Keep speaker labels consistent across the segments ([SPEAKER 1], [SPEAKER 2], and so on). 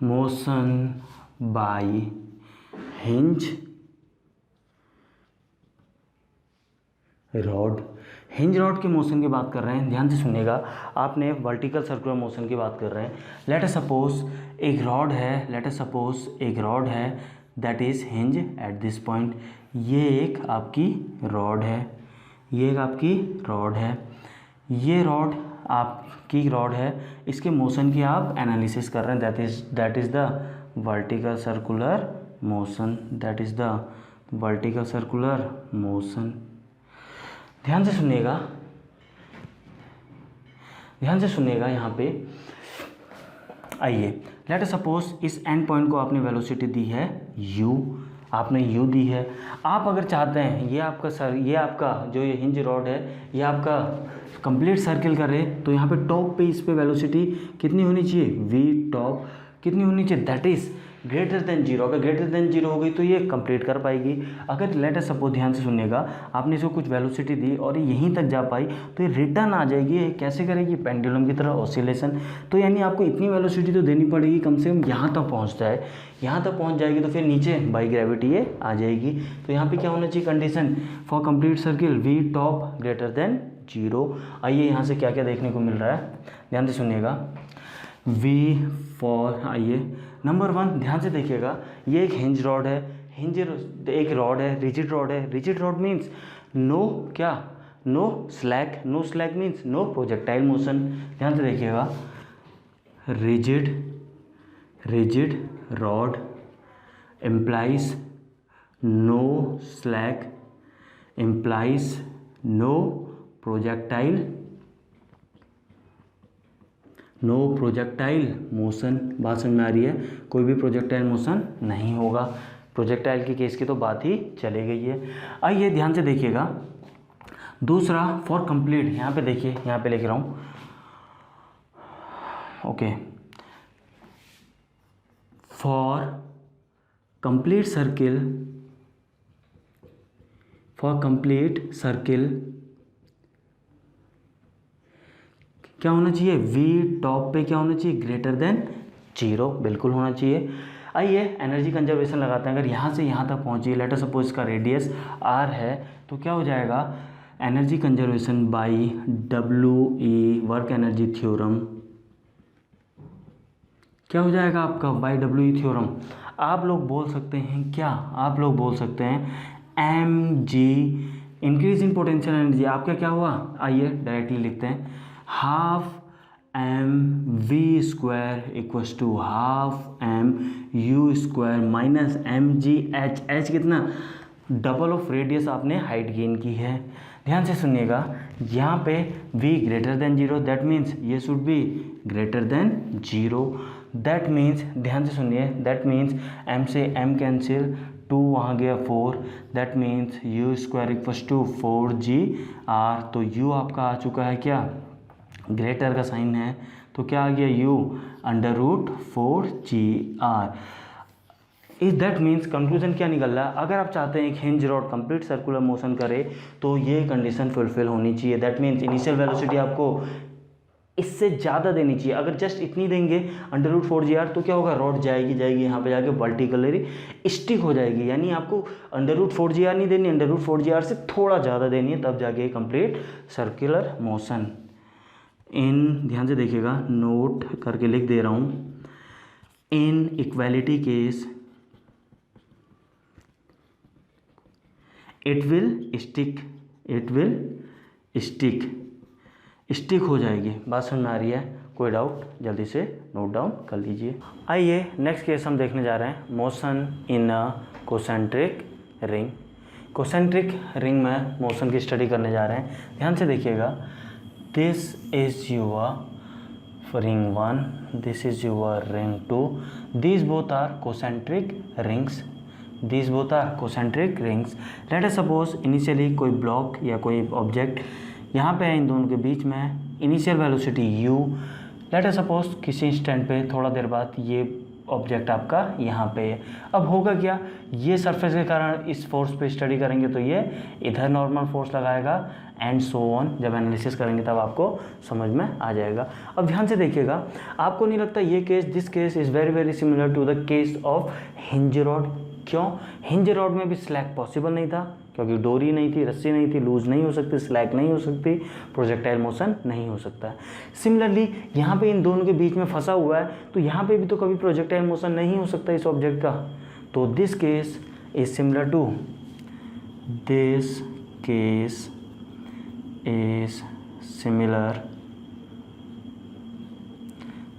[SPEAKER 1] Motion by hinge rod. Hinge rod के motion की बात कर रहे हैं, ध्यान से सुनिएगा। आपने वर्टिकल सर्कुलर मोशन की बात कर रहे हैं। लेट अस सपोज एक रॉड है that is hinge at this point. ये एक आपकी रॉड है, ये रॉड आपकी रॉड है। इसके मोशन की आप एनालिसिस कर रहे हैं, that is the vertical circular motion. ध्यान से सुनिएगा यहाँ पे। आइए लेट अस सपोज इस एंड पॉइंट को आपने वेलोसिटी दी है u दी है। आप अगर चाहते हैं ये आपका जो ये हिंज रॉड है ये आपका कंप्लीट सर्किल करे, तो यहाँ पे टॉप पे इस पे वेलोसिटी कितनी होनी चाहिए, v टॉप कितनी होनी चाहिए, दैट इज ग्रेटर देन 0। अगर ग्रेटर देन 0 हो गई तो ये कंप्लीट कर पाएगी। अगर लेट अस सपोज, ध्यान से सुनिएगा, आपने इसको कुछ वेलोसिटी दी और ये यहीं तक जा पाई तो ये रिटर्न आ जाएगी। ये कैसे करेगी, पेंडुलम की तरह ऑसिलेशन। तो यानी आपको इतनी वेलोसिटी तो देनी पड़ेगी, कम से कम यहाँ तक पहुँच जाएगी तो फिर नीचे बाई ग्रेविटी ये आ जाएगी। तो यहाँ पे क्या होना चाहिए condition, for complete circle v top greater than 0। आइए यहाँ से क्या क्या देखने को मिल रहा है, ध्यान से सुनिएगा। आइए नंबर 1 ध्यान से देखिएगा, ये एक हिंज रॉड है, rigid rod means no slack means no projectile motion. ध्यान से देखिएगा, rigid rod implies no slack, implies no projectile motion. बात समझ में आ रही है, कोई भी प्रोजेक्टाइल मोशन नहीं होगा। प्रोजेक्टाइल के केस की तो बात ही चली गई है। आइए ध्यान से देखिएगा, दूसरा फॉर कंप्लीट, यहाँ पे देखिए, यहाँ पे लिख रहा हूँ, ओके, फॉर कंप्लीट सर्किल क्या होना चाहिए, v टॉप पे क्या होना चाहिए, ग्रेटर देन 0 बिल्कुल होना चाहिए। आइए एनर्जी कंजर्वेशन लगाते हैं। अगर यहाँ से यहाँ तक पहुँची, लेट अस सपोज इसका रेडियस r है, तो क्या हो जाएगा, energy conservation by WE work energy theorem, क्या हो जाएगा आपका, बाई WE थ्योरम। आप लोग बोल सकते हैं क्या, mg increase in potential energy. आपका क्या हुआ, आइए डायरेक्टली लिखते हैं, half mv² equals to half mu² minus mgh कितना, डबल ऑफ रेडियस आपने हाइट गेन की है। ध्यान से सुनिएगा, यहाँ पे v greater than 0, that means ये should be greater than 0। That means, ध्यान से सुनिए, दैट मीन्स m से m कैंसिल, 2 वहाँ गया 4, that means u² equals to 4gr। तो u आपका आ चुका है क्या, ग्रेटर का साइन है, तो क्या आ गया, u √4gr। इस दैट मीन्स कंक्लूजन क्या निकल रहा है, अगर आप चाहते हैं एक hinge rod complete circular motion करे तो ये कंडीशन फुलफिल होनी चाहिए। दैट मीन्स इनिशियल वेलोसिटी आपको इससे ज़्यादा देनी चाहिए। अगर जस्ट इतनी देंगे √4gr तो क्या होगा, रॉड जाएगी यहाँ पे जाके वर्टिकली स्टिक हो जाएगी। यानी आपको √4gr नहीं देनी, √4gr से थोड़ा ज़्यादा देनी है, तब जाके कंप्लीट सर्कुलर मोशन। इन ध्यान से देखिएगा, नोट करके लिख दे रहा हूँ, इन equality case it will stick हो जाएगी। बात समझ में आ रही है, कोई डाउट जल्दी से नोट डाउन कर लीजिए। आइए नेक्स्ट केस हम देखने जा रहे हैं, motion in a concentric ring. Concentric ring में मोशन की स्टडी करने जा रहे हैं। ध्यान से देखिएगा, this is your ring 1, this is your ring 2, these both are concentric rings। Late us suppose initially कोई ब्लॉक या कोई ऑब्जेक्ट यहाँ पे है, इन दोनों के बीच में initial velocity u। Late us suppose किसी इंस्टेंट पे थोड़ा देर बाद ये ऑब्जेक्ट आपका यहाँ पे है। अब होगा क्या, ये सरफेस के कारण इस फोर्स पे स्टडी करेंगे तो ये इधर नॉर्मल फोर्स लगाएगा एंड सो ऑन। जब एनालिसिस करेंगे तब आपको समझ में आ जाएगा। अब ध्यान से देखिएगा, आपको नहीं लगता ये case, this case is very very similar to the case of hinge rod. क्यों? हिंज रॉड में भी स्लैग पॉसिबल नहीं था क्योंकि डोरी नहीं थी, रस्सी नहीं थी, लूज नहीं हो सकती, स्लैग नहीं हो सकती, प्रोजेक्टाइल मोशन नहीं हो सकता है। सिमिलरली यहाँ पे इन दोनों के बीच में फंसा हुआ है तो यहाँ पे भी तो कभी प्रोजेक्टाइल मोशन नहीं हो सकता इस ऑब्जेक्ट का। तो this case is similar to, this case is similar,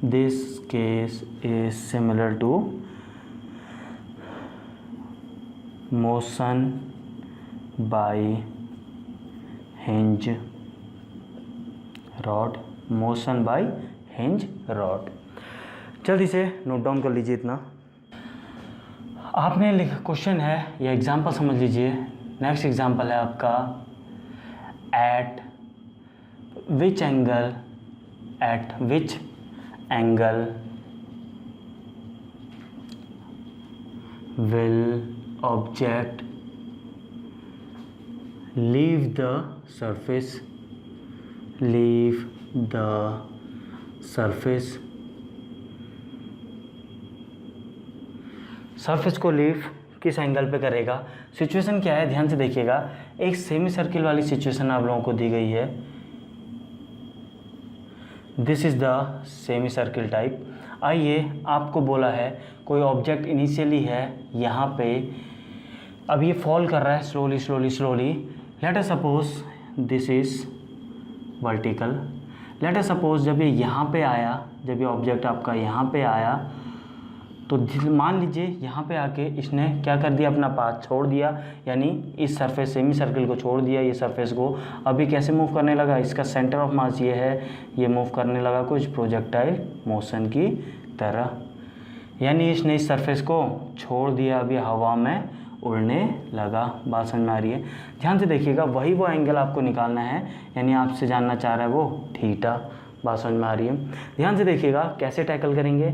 [SPEAKER 1] this case is similar to motion by hinge rod, motion by hinge rod. जल्दी से नोट डाउन कर लीजिए इतना। आपने क्वेश्चन है या एग्जाम्पल समझ लीजिए। नेक्स्ट एग्जाम्पल है आपका, eight which angle will object leave the surface surface को लीव किस एंगल पे करेगा। सिचुएशन क्या है, ध्यान से देखिएगा। एक सेमी सर्किल वाली सिचुएशन आप लोगों को दी गई है। This is the semi circle type. आइए, आपको बोला है कोई ऑब्जेक्ट इनिशियली है यहाँ पे, अब ये फॉल कर रहा है slowly slowly slowly. Late us suppose this is vertical. Late us suppose जब ये यहाँ पे आया, जब ये ऑब्जेक्ट आपका यहाँ पे आया तो मान लीजिए यहाँ पे आके इसने क्या कर दिया, अपना पाथ छोड़ दिया, यानी इस सरफेस सेमी सर्किल को छोड़ दिया। ये सरफेस को अभी कैसे मूव करने लगा, इसका सेंटर ऑफ मास ये है, ये मूव करने लगा कुछ प्रोजेक्टाइल मोशन की तरह, यानी इसने इस सरफेस को छोड़ दिया, अभी हवा में उड़ने लगा। बात समझ में आ रही है? ध्यान से देखिएगा, वही वो एंगल आपको निकालना है, यानी आपसे जानना चाह रहा है वो थीटा। बात समझ में आ रही है? ध्यान से देखिएगा कैसे टैकल करेंगे।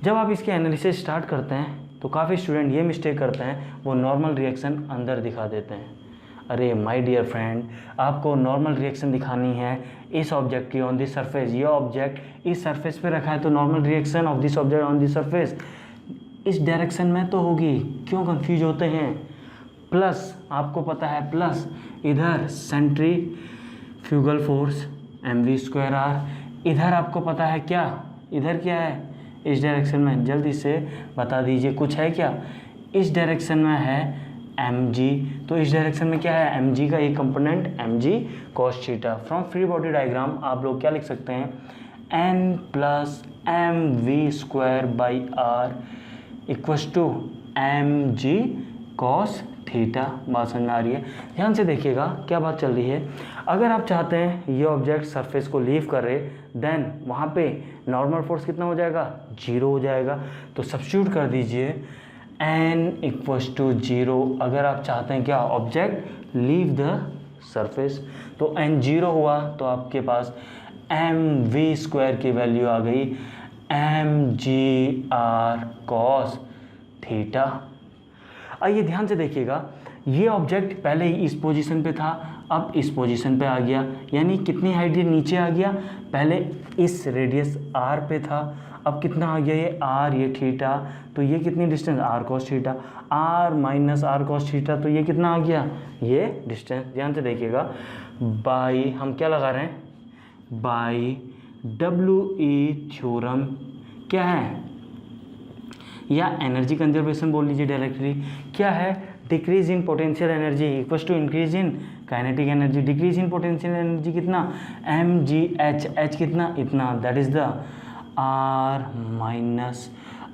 [SPEAKER 1] जब आप इसके एनालिसिस स्टार्ट करते हैं तो काफ़ी स्टूडेंट ये मिस्टेक करते हैं, वो नॉर्मल रिएक्शन अंदर दिखा देते हैं। अरे माय डियर फ्रेंड, आपको नॉर्मल रिएक्शन दिखानी है इस ऑब्जेक्ट की ऑन दिस सरफेस। ये ऑब्जेक्ट इस सरफेस पे रखा है तो normal reaction of this object on this surface इस डायरेक्शन में तो होगी। क्यों कंफ्यूज होते हैं? प्लस आपको पता है, प्लस इधर सेंट्रीफ्यूगल फोर्स mv²r, इधर आपको पता है क्या, इधर क्या है इस डायरेक्शन में, जल्दी से बता दीजिए, कुछ है क्या? इस डायरेक्शन में है mg, तो इस डायरेक्शन में क्या है mg का एक component mg cos theta. From free body diagram आप लोग क्या लिख सकते हैं, n plus mv²/r equals to mg cos theta. बात समझ में आ रही है? ध्यान से देखिएगा क्या बात चल रही है। अगर आप चाहते हैं ये ऑब्जेक्ट सरफेस को लीव करे, देन वहाँ पे नॉर्मल फोर्स कितना हो जाएगा, 0 हो जाएगा। तो सब्स्टिट्यूट कर दीजिए n इक्वस टू 0। अगर आप चाहते हैं क्या, ऑब्जेक्ट लीव द सरफेस, तो n 0 हुआ तो आपके पास mv² की वैल्यू आ गई mgr cos थीटा। आइए ध्यान से देखिएगा, ये ऑब्जेक्ट पहले ही इस पोजीशन पे था, अब इस पोजीशन पे आ गया, यानी कितनी हाइट नीचे आ गया, पहले इस रेडियस r पे था, अब कितना आ गया ये r, ये थीटा, तो ये कितनी distance r cos theta, r minus r cos theta, तो ये कितना आ गया, ये डिस्टेंस। ध्यान से देखिएगा, बाई हम क्या लगा रहे हैं, बाई WE थ्योरम क्या है, या एनर्जी कंजर्वेशन बोल लीजिए डायरेक्टली, क्या है, decrease in potential energy equal to increase in kinetic energy. Decrease in potential energy कितना, mgh, h कितना, इतना, that is the r minus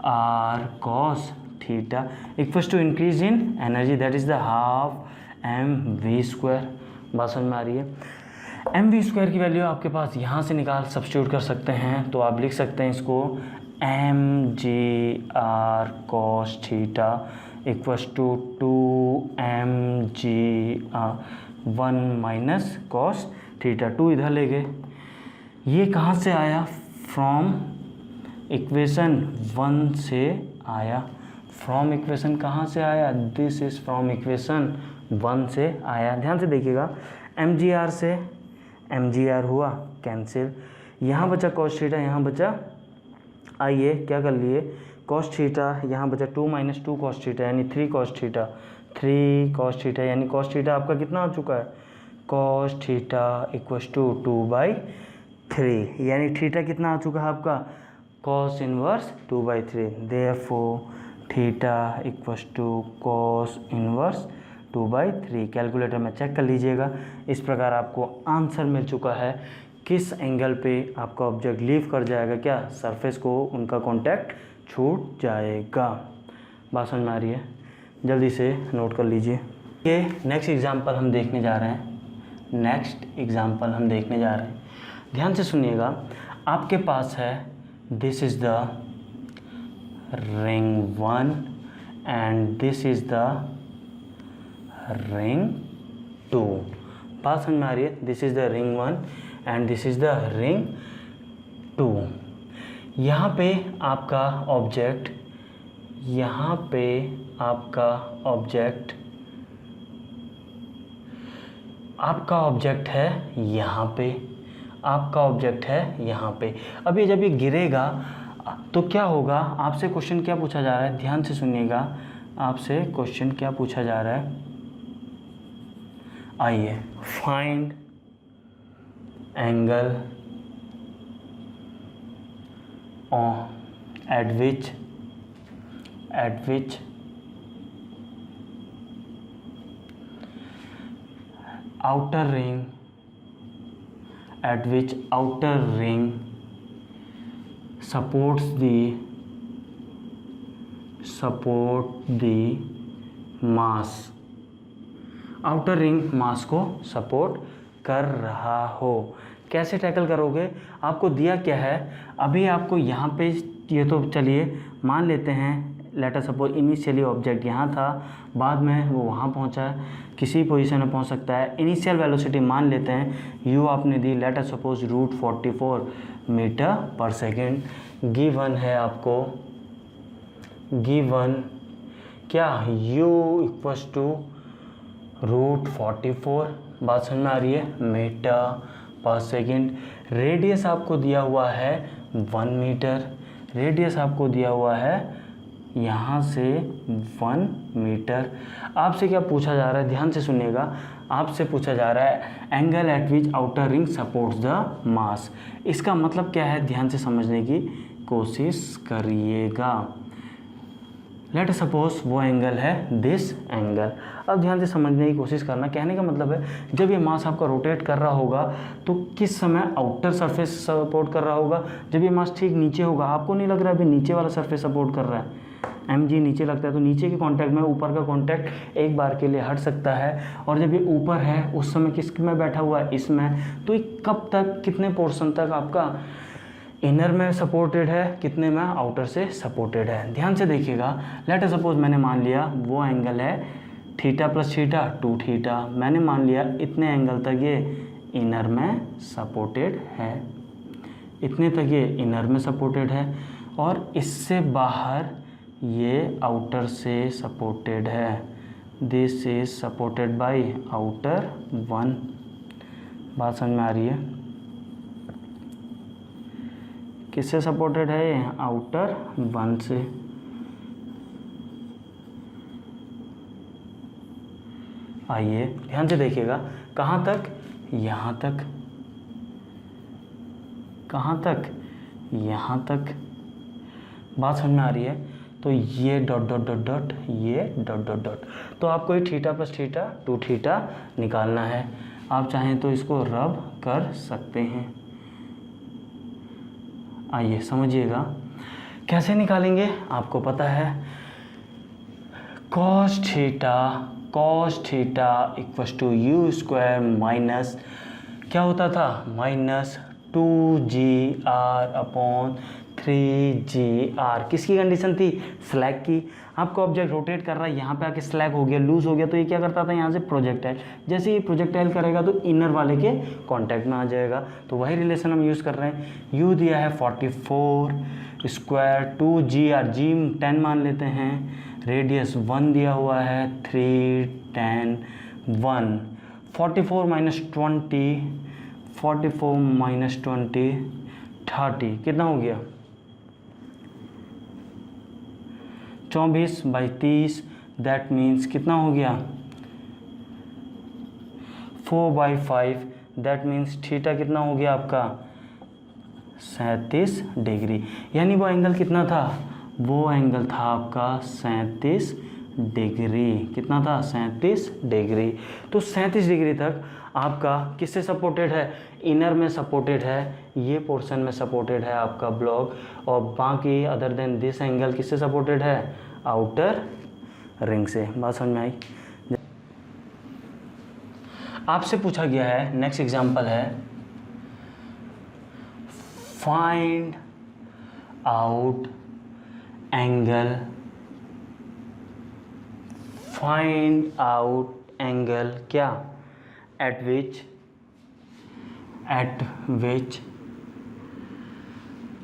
[SPEAKER 1] r cos theta equal to increase in energy, that is the half mv²। बात समझ में आ रही है? mv² की वैल्यू आपके पास यहाँ से निकाल सब्स्टिट्यूट कर सकते हैं, तो आप लिख सकते हैं इसको mgr cos theta equals to 2mgr 1 minus cos theta. 2 इधर ले गए, ये कहाँ से आया, फ्रॉम इक्वेशन 1 से आया। फ्रॉम इक्वेशन कहाँ से आया? दिस इज़ फ्रॉम इक्वेशन 1 से आया। ध्यान से देखिएगा, mgr से mgr हुआ कैंसिल, यहाँ बचा cos थीटा, यहाँ बचा, आइए क्या कर लिए, cos थीटा, यहाँ बचा 2 - 2 cos थीटा यानी 3 cos थीटा, 3 cos थीटा यानी cos थीटा आपका कितना आ चुका है, cos थीटा इक्वस टू 2/3 यानी थीटा कितना आ चुका है आपका, cos inverse 2/3। Therefore theta equals to cos inverse 2/3। Calculator में चेक कर लीजिएगा। इस प्रकार आपको आंसर मिल चुका है किस एंगल पे आपका ऑब्जेक्ट लीव कर जाएगा, क्या सरफेस को उनका कांटेक्ट छूट जाएगा। बात समझ में आ रही है? जल्दी से नोट कर लीजिए। ये नेक्स्ट एग्जांपल हम देखने जा रहे हैं। ध्यान से सुनिएगा, आपके पास है this is the ring 1 and this is the ring 2। बात समझ में आ रही है? This is the ring 1 and this is the ring 2। यहाँ पे आपका ऑब्जेक्ट, यहाँ पे आपका ऑब्जेक्ट है यहाँ पे, आपका ऑब्जेक्ट है यहाँ पे। अभी जब ये गिरेगा तो क्या होगा, आपसे क्वेश्चन क्या पूछा जा रहा है, ध्यान से सुनिएगा, आपसे क्वेश्चन क्या पूछा जा रहा है। आइए, find angle at which outer ring supports the mass। Outer ring mass को सपोर्ट कर रहा हो। कैसे टैकल करोगे, आपको दिया क्या है, अभी आपको यहाँ पे, ये तो चलिए मान लेते हैं, late us suppose initially object यहाँ था, बाद में वो वहाँ पहुँचा है, किसी पोजीशन में पहुँच सकता है। इनिशियल वेलोसिटी मान लेते हैं u आपने दी, लेट अस सपोज √44 मीटर पर सेकेंड। गिवन है आपको, गिवन क्या, u इक्वस टू √44, बात समझ में आ रही है, मीटर पर सेकेंड। रेडियस आपको दिया हुआ है 1 मीटर, रेडियस आपको दिया हुआ है यहाँ से 1 मीटर। आपसे क्या पूछा जा रहा है, ध्यान से सुनिएगा, आपसे पूछा जा रहा है angle eight which outer ring supports the mass. इसका मतलब क्या है, ध्यान से समझने की कोशिश करिएगा। लेट सपोज वो एंगल है दिस एंगल। अब ध्यान से समझने की कोशिश करना, कहने का मतलब है जब ये मास आपका रोटेट कर रहा होगा तो किस समय आउटर सरफेस सपोर्ट कर रहा होगा, जब ये मास ठीक नीचे होगा। आपको नहीं लग रहा है अभी नीचे वाला सरफेस सपोर्ट कर रहा है, mg नीचे लगता है तो नीचे के कांटेक्ट में ऊपर का कांटेक्ट एक बार के लिए हट सकता है। और जब ये ऊपर है उस समय किस में बैठा हुआ है, इसमें। तो ये कब तक, कितने पोर्शन तक आपका इनर में सपोर्टेड है, कितने में आउटर से सपोर्टेड है। ध्यान से देखिएगा, लेट सपोज मैंने मान लिया वो एंगल है थीटा प्लस थीटा 2 थीटा, मैंने मान लिया इतने एंगल तक ये इनर में सपोर्टेड है, इतने तक ये इनर में सपोर्टेड है, और इससे बाहर ये आउटर से सपोर्टेड है। This is supported by outer 1। बात समझ में आ रही है? किससे सपोर्टेड है ये, आउटर 1 से। आइए ध्यान से देखिएगा, कहाँ तक, यहाँ तक, कहाँ तक, यहाँ तक। बात समझ में आ रही है? तो ये डॉट डॉट डॉट डॉट, ये डॉट डॉट डॉट। तो आपको ये थीटा प्लस थीटा 2 थीटा निकालना है। आप चाहें तो इसको रब कर सकते हैं। आइए समझिएगा कैसे निकालेंगे, आपको पता है cos theta equals to u square minus क्या होता था, -2gr/3 3GR। किसकी कंडीशन थी? स्लैग की। आपका ऑब्जेक्ट रोटेट कर रहा है, यहाँ पे आके स्लैग हो गया, लूज हो गया, तो ये क्या करता था यहाँ से प्रोजेक्टाइल, जैसे ये प्रोजेक्टाइल करेगा तो इनर वाले के कांटेक्ट में आ जाएगा। तो वही रिलेशन हम यूज़ कर रहे हैं। U दिया है 44 स्क्वायर 2GR, G 10 मान लेते हैं, रेडियस 1 दिया हुआ है 3 10 1, 44 माइनस 20 30 कितना हो गया? 24/30, दैट मीन्स कितना हो गया? 4/5, दैट मीन्स थीटा कितना हो गया आपका? 37 डिग्री। यानी वो एंगल कितना था? वो एंगल था आपका 37 डिग्री। कितना था? 37 डिग्री। तो 37 डिग्री तक आपका किससे सपोर्टेड है? इनर में सपोर्टेड है, ये पोर्शन में सपोर्टेड है आपका ब्लॉक, और बाकी अदर देन दिस एंगल किससे सपोर्टेड है? आउटर रिंग से। बात समझ में आई? आपसे पूछा गया है, नेक्स्ट एग्जांपल है, find out angle, find out angle क्या? at which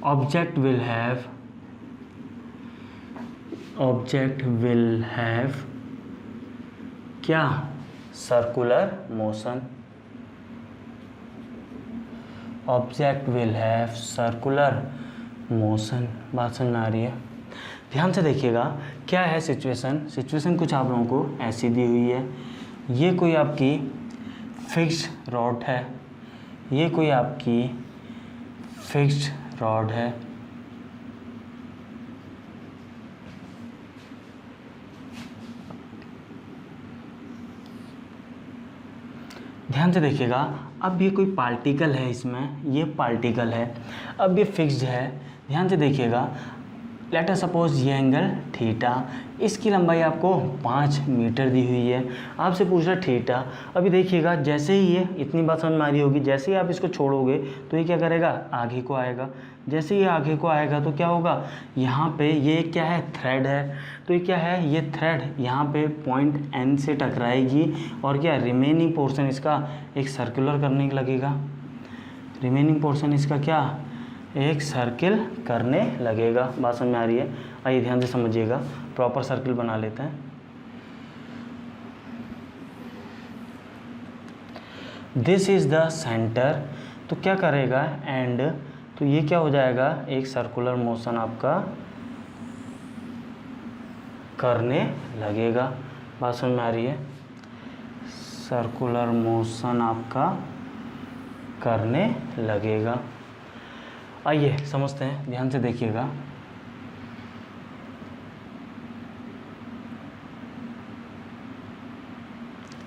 [SPEAKER 1] object will have क्या? Circular motion. Object will have circular motion. बात समझ में आ रही है? ध्यान से देखिएगा क्या है सिचुएशन कुछ आप लोगों को ऐसी दी हुई है। ये कोई आपकी फिक्स्ड रॉड है, ये कोई आपकी फिक्स्ड रॉड है, ध्यान से देखिएगा। अब ये कोई पार्टिकल है, इसमें ये पार्टिकल है, अब ये फिक्स्ड है। ध्यान से देखिएगा, लेट अस सपोज ये एंगल थीटा, इसकी लंबाई आपको 5 मीटर दी हुई है। आपसे पूछ रहा थीटा। अभी देखिएगा जैसे ही ये इतनी बात समझ में आ रही होगी, जैसे ही आप इसको छोड़ोगे तो ये क्या करेगा? आगे को आएगा। जैसे ही आगे को आएगा तो क्या होगा? यहाँ पे ये क्या है? थ्रेड है। तो ये क्या है? ये थ्रेड यहाँ पे पॉइंट N से टकराएगी और क्या रिमेनिंग पोर्शन इसका एक सर्कुलर करने लगेगा। रिमेनिंग पोर्शन इसका क्या? एक सर्किल करने लगेगा। बात समझ में आ रही है? आइए ध्यान से समझिएगा, प्रॉपर सर्किल बना लेते हैं। This is the centre. तो क्या करेगा? एंड तो ये क्या हो जाएगा? एक सर्कुलर मोशन आपका करने लगेगा। बात समझ में आ रही है? सर्कुलर मोशन आपका करने लगेगा। आइए समझते हैं, ध्यान से देखिएगा।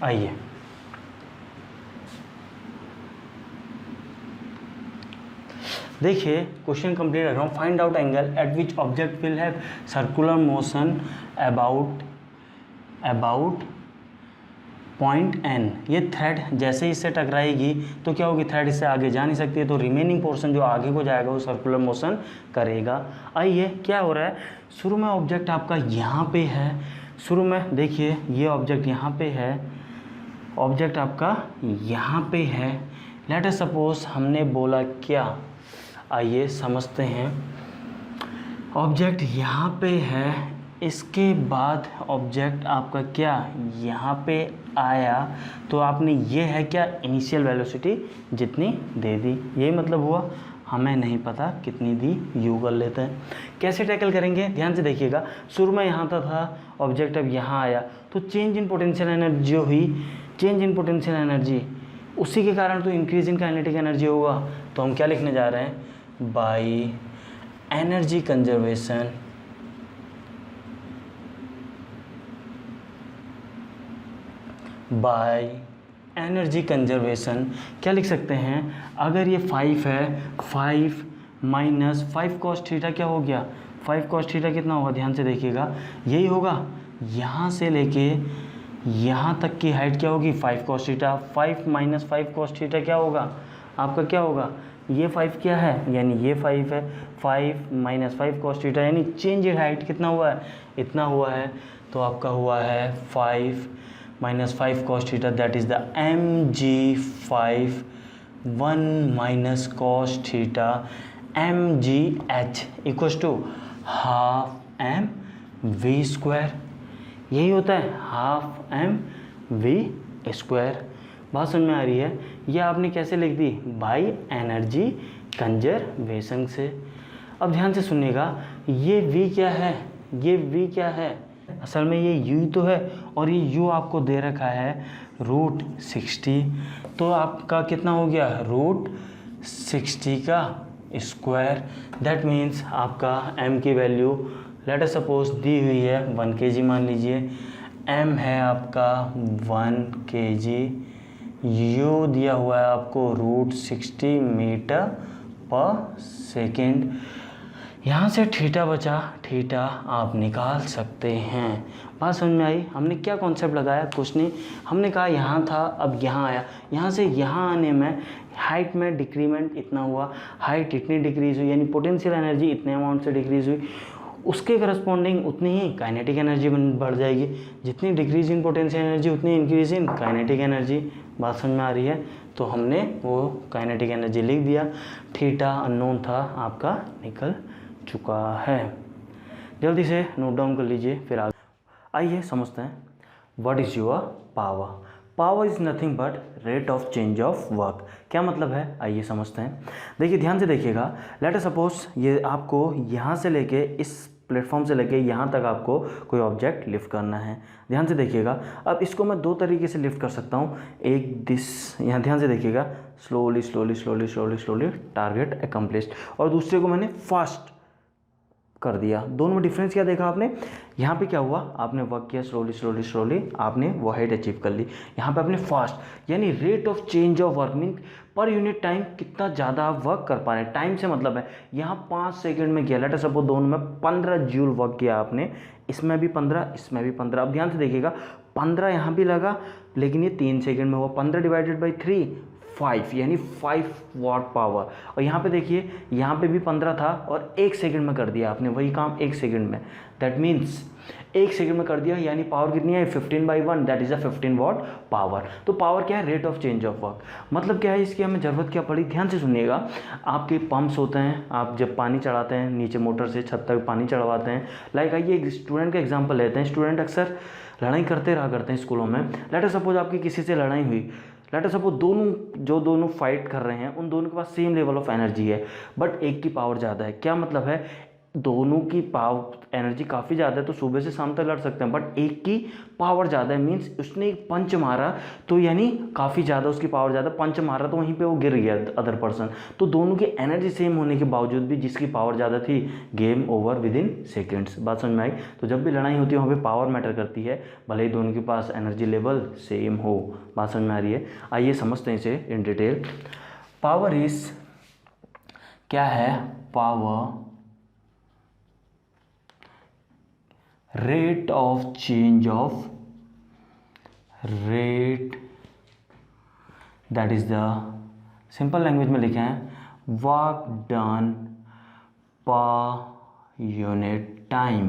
[SPEAKER 1] आइए देखिए, क्वेश्चन कंप्लीट कर रहा हूँ। Find out angle eight which object will have circular motion about point N। ये थ्रेड जैसे ही इससे टकराएगी तो क्या होगी? थ्रेड इससे आगे जा नहीं सकती है, तो रिमेनिंग पोर्शन जो आगे को जाएगा वो सर्कुलर मोशन करेगा। आइए क्या हो रहा है? शुरू में ऑब्जेक्ट आपका यहाँ पे है, शुरू में देखिए ये ऑब्जेक्ट यहाँ पे है, ऑब्जेक्ट आपका यहाँ पे है। लेट अस सपोज हमने बोला क्या? आइए समझते हैं। ऑब्जेक्ट यहाँ पे है, इसके बाद ऑब्जेक्ट आपका क्या यहाँ पे आया, तो आपने ये है क्या? इनिशियल वेलोसिटी जितनी दे दी। यही मतलब हुआ। हमें नहीं पता कितनी दी, यू कर लेते हैं। कैसे टैकल करेंगे? ध्यान से देखिएगा। शुरू में यहाँ था ऑब्जेक्ट, अब यहाँ आया, तो चेंज इन पोटेंशियल एनर्जी जो हुई, चेंज इन पोटेंशियल एनर्जी, उसी के कारण तो इंक्रीज इन काइनेटिक एनर्जी होगा। तो हम क्या लिखने जा रहे हैं? By energy conservation, by energy conservation क्या लिख सकते हैं? अगर ये 5 है, 5 माइनस 5 कॉस थीटा क्या हो गया? 5 कॉस थीटा कितना होगा? ध्यान से देखिएगा, यही होगा। यहाँ से लेके यहाँ तक की हाइट क्या होगी 5 cos theta. 5 minus 5 cos theta क्या होगा आपका, क्या होगा, ये 5 क्या है, यानी ये 5 है। 5 माइनस 5 cos थीटा यानी चेंज इन हाइट कितना हुआ है, इतना हुआ है। तो आपका हुआ है 5 minus 5 cos theta, that is the mg5 1 minus cos theta mgh equals to half m v square. यही होता है हाफ एम वी स्क्वायर। बात समझ में आ रही है। ये आपने कैसे लिख दी, बाई एनर्जी कंजर्वेशन से। अब ध्यान से सुनिएगा, ये v क्या है, ये v क्या है, असल में ये u तो है और ये u आपको दे रखा है √60। तो आपका कितना हो गया, √60 का स्क्वायर। दैट मीन्स आपका m की वैल्यू लेट अस सपोज दी हुई है 1 kg मान लीजिए। m है आपका 1 kg, u दिया हुआ है आपको √60 मीटर पर सेकेंड। यहाँ से थीटा बचा, थीटा आप निकाल सकते हैं। बात समझ में आई। हमने क्या कॉन्सेप्ट लगाया, कुछ नहीं, हमने कहा यहाँ था अब यहाँ आया, यहाँ से यहाँ आने में हाइट में डिक्रीमेंट इतना हुआ, हाइट इतनी डिक्रीज़ हुई, यानी पोटेंशियल एनर्जी इतने अमाउंट से डिक्रीज़ हुई, उसके करस्पॉन्डिंग उतनी ही काइनेटिक एनर्जी बढ़ जाएगी। जितनी डिक्रीज इन पोटेंशियल एनर्जी उतनी इंक्रीज इन काइनेटिक एनर्जी। बात समझ में आ रही है। तो हमने वो काइनेटिक एनर्जी लिख दिया, थीटा अननोन था आपका निकल चुका है। जल्दी से नोट डाउन कर लीजिए, फिर आगे आइए समझते हैं। What is your power. Power is nothing but rate of change of work. क्या मतलब है, आइए समझते हैं। देखिए ध्यान से देखिएगा, लेट अस सपोज ये आपको यहाँ से लेके इस प्लेटफॉर्म से लेके यहाँ तक आपको कोई ऑब्जेक्ट लिफ्ट करना है। ध्यान से देखिएगा, अब इसको मैं दो तरीके से लिफ्ट कर सकता हूँ। एक दिस, यहाँ ध्यान से देखिएगा, slowly slowly slowly slowly slowly target accomplished, और दूसरे को मैंने फास्ट कर दिया। दोनों में डिफरेंस क्या देखा आपने, यहाँ पे क्या हुआ, आपने वर्क किया स्लोली स्लोली स्लोली, आपने वो हाइट अचीव कर ली। यहाँ पे आपने फास्ट, यानी rate of change of work mean per unit time कितना ज़्यादा आप वर्क कर पा रहे हैं। टाइम से मतलब है यहाँ 5 सेकंड में किया, लेट अस सपोज दोनों में 15 जूल वर्क किया आपने, इसमें भी 15, इसमें भी 15। अब ध्यान से देखिएगा, 15 यहाँ भी लगा, लेकिन ये 3 सेकंड में हुआ। 15 डिवाइडेड बाई 3 5, यानी 5 वाट पावर। और यहाँ पे देखिए, यहाँ पे भी 15 था और 1 सेकंड में कर दिया आपने वही काम 1 सेकंड में। दैट मीन्स 1 सेकंड में कर दिया, यानी पावर कितनी है 15/1, that is a 15 watt power. तो पावर क्या है, rate of change of work. मतलब क्या है, इसकी हमें ज़रूरत क्या पड़ी, ध्यान से सुनिएगा। आपके पंप्स होते हैं, आप जब पानी चढ़ाते हैं नीचे मोटर से छत तक पानी चढ़वाते हैं। लाइक आइए एक स्टूडेंट का एग्जाम्पल लेते हैं। स्टूडेंट अक्सर लड़ाई करते रहा करते हैं स्कूलों में। लेट अस सपोज आपकी किसी से लड़ाई हुई, लेट अस सपोज दोनों फाइट कर रहे हैं, उन दोनों के पास सेम लेवल ऑफ एनर्जी है, बट एक की पावर ज़्यादा है। क्या मतलब है, दोनों की पावर एनर्जी काफ़ी ज़्यादा है तो सुबह से शाम तक लड़ सकते हैं, बट एक की पावर ज़्यादा है, मीन्स उसने एक पंच मारा तो यानी काफ़ी ज़्यादा उसकी पावर ज़्यादा, पंच मारा तो वहीं पे वो गिर गया अदर पर्सन। तो दोनों की एनर्जी सेम होने के बावजूद भी जिसकी पावर ज़्यादा थी, game over with in seconds. बात समझ में आई। तो जब भी लड़ाई होती है वहाँ पर पावर मैटर करती है, भले ही दोनों के पास एनर्जी लेवल सेम हो। बात समझ में आ रही है। आइए समझते हैं इसे इन डिटेल। पावर इज क्या है, power rate of change of rate, that is the simple language में लिखे हैं work done per unit time,